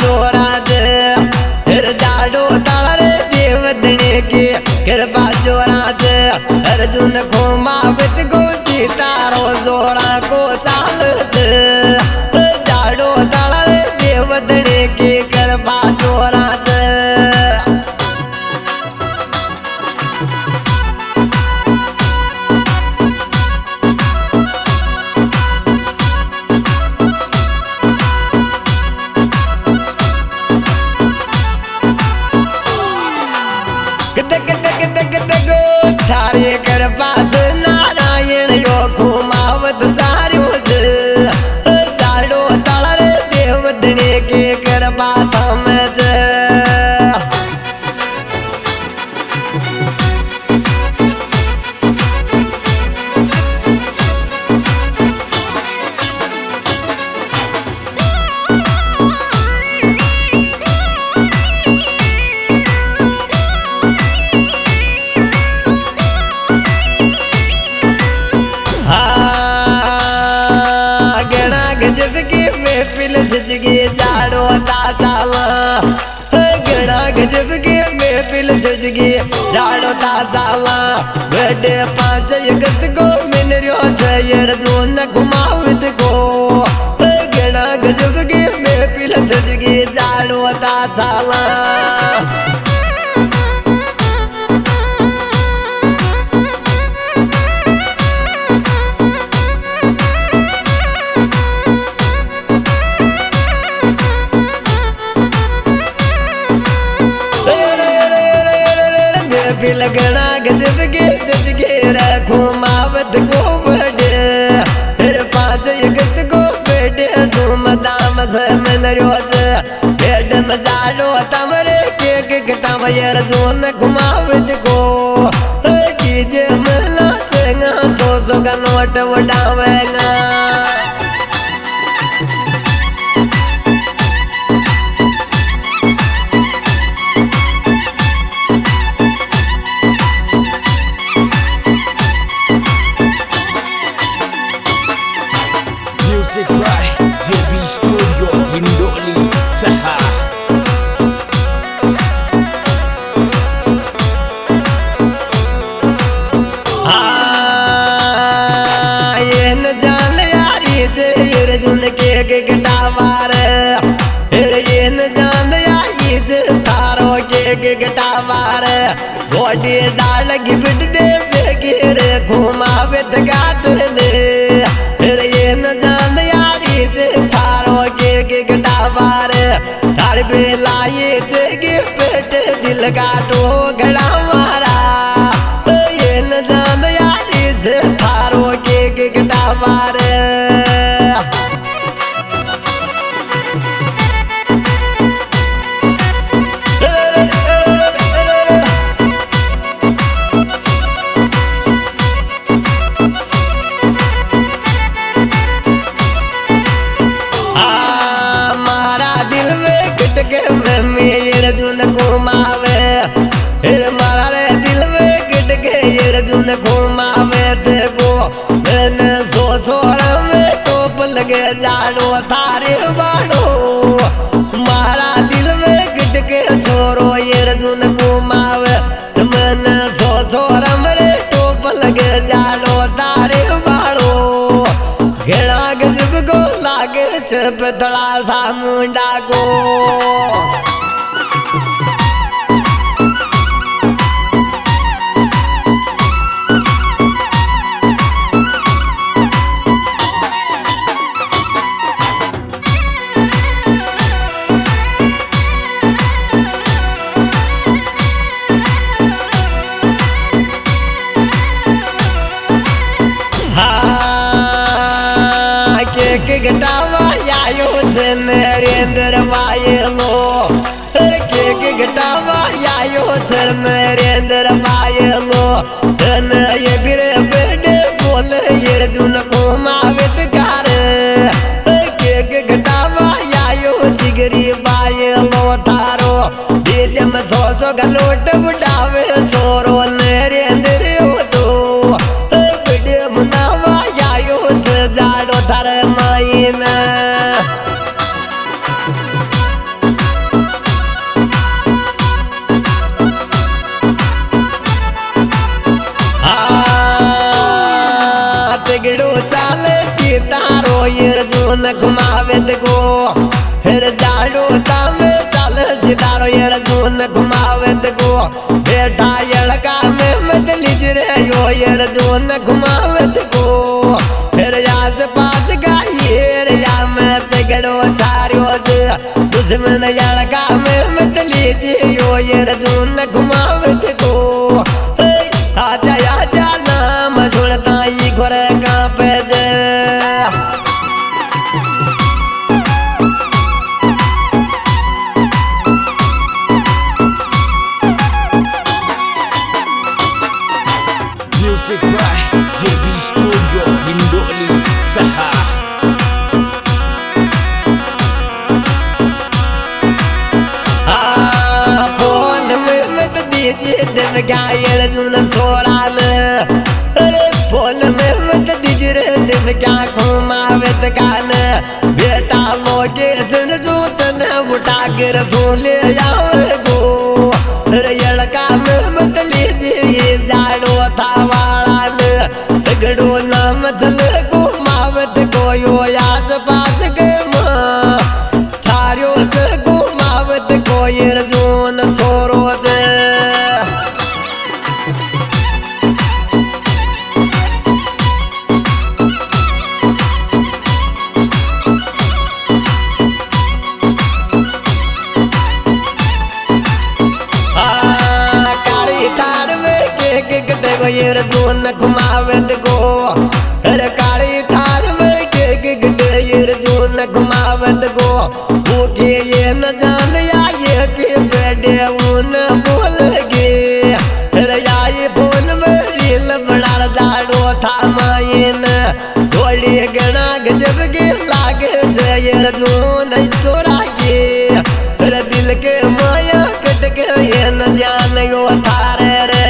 जोरा दे फिर जाड़ो तारे देवतने की कृपा जोरा दे अर्जुन को मावत को सीतारो जोरा को चाल दे जाड़ो तारे देवतने की कृपा जोरा दे थारे कृपा से नारायण यो घुमावत चारो चारो तारे देवतने के कृपा थम गजब के महफिल सजगी जाड़ो ताला गणा गजब के महफिल सजगी जाड़ो ताला बड़े 5 अगस्त को मिल रहो जयर दोन घुमावत को गणा गजब के महफिल सजगी जाड़ो ताला लगना गजब के सजगे घुमावत को बड़े फिर 5 अगस्त को बेटे धूम धाम से मन रोज बेड मजालो तमरे के कटाव यार जोन घुमावत को कीजे मला चंगा सो का note उड़ावेगा Music by JB Studio Indonesia. ये न जान यारी जे अर्जुन के गिटावार ये न जान यारी जे तारो के गिटावार बॉडी डाल गिफ्ट दे बेगिर घुमावत गात ने फिर ये न जान यारी जे तारो के गिटावार तार बेलाए जे गिफ्ट दिल गाटो गड़ा मारा ये न जान यारी जे तारो के गिटावार अर्जुन घुमावे मारा रे दिल में गिट के अर्जुन घुमावे देखो मैंने सो में टोप लगे जाड़ो थारे बाड़ो मारा दिल में गिट के छोरो अर्जुन घुमावे मैंने सो रे टोप लगे जाड़ो थारे बाड़ो घेड़ा गजब को लागे छप तड़ा सा मुंडा को के घटावा आयो से नरेंद्र वायलो के घटावा आयो से नरेंद्र वायलो ये बिरे बेडे बोले अर्जुन को मावित कार के घटावा आयो जिगरी वायलो थारो बीच में सो गलोट उठावे सोरो नरेंद्र तो बिडे मुनावा आयो से जाड़ो थारे मायना घुमावे को फिर जाड़ो तामे चल सितारो ये अर्जुन घुमावे को बेटा लड़का में मत लीज रे यो ये अर्जुन घुमावे को फिर आस पास गाये रे या मैं तगड़ो छारियो दुश्मन लड़का में मत लीज यो ये अर्जुन घुमावे को आजा आजा नाम सुनता ही घर का पे जे Music by JB Studio Indonesia. Phone में मत दीजिए दिल गायर सुन सोराल अरे फोन में मत दीजिए दिल क्या घुमावे कान बेटा लोगे सुन सूतन उठा कर सुन ले गो अरे लड़का में मत लीजिए जाड़ो था वाला तगड़ो ना मतलब घुमावत कोयो आस पास के माँ थारियो से घुमावत कोई अर्जुन सोरो से काली थार में के गटे को ये अर्जुन घुमावत को अरे काली थार में के गटे ये अर्जुन घुमावत को भूखे ये न जान या ये के बेटे उन बोल गे अरे ये फोन में रील बड़ा जाड़ो था मायन थोड़ी गणा गजब के लागे से ये अर्जुन चोरा के अरे दिल के माया कट के ये न जान यो थारे रे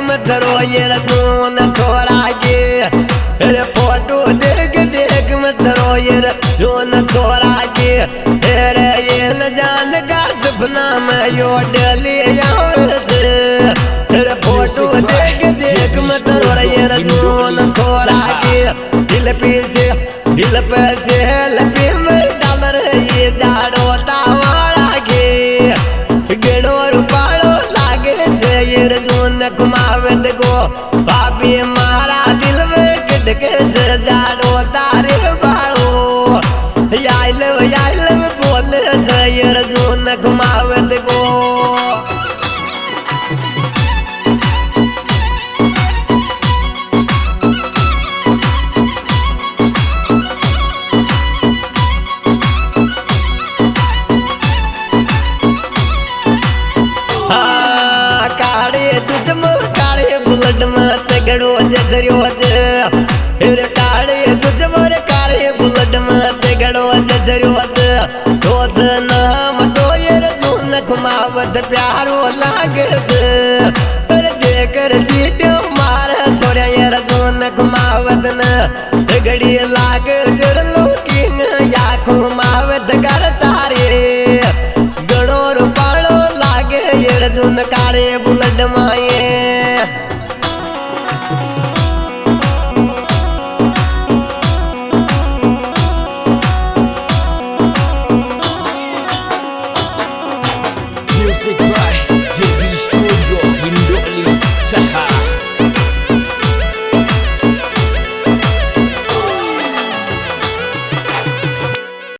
मथरो ये रजून सोरा के अरे फोटो देख मथरो ये रजून सोरा के अरे ये न जान का सपना में यो डली अरे फोटो देख मथरो ये रजून सोरा के दिल पे से लपी में डाल ये जाड़ो तावाड़ा के गेड़ो रुपाड़ो लागे से ये रजून घुमावत को पापी मारा दिल में कटके से जाड़ो तारे बाड़ो याइल बोल से ये रजून घुमावत को बुलट मत गड़ो जरियो रे काले तुझ मोर काले बुलट मत गड़ो जरियो रोज नाम तो ये रजून घुमावत प्यारो लागत पर देकर सीट मार सोरे ये रजून घुमावत न गड़ी लाग जर लोकी या घुमावत कर तारे गड़ो रुपाड़ो लागे ये रजून काले बुलट माए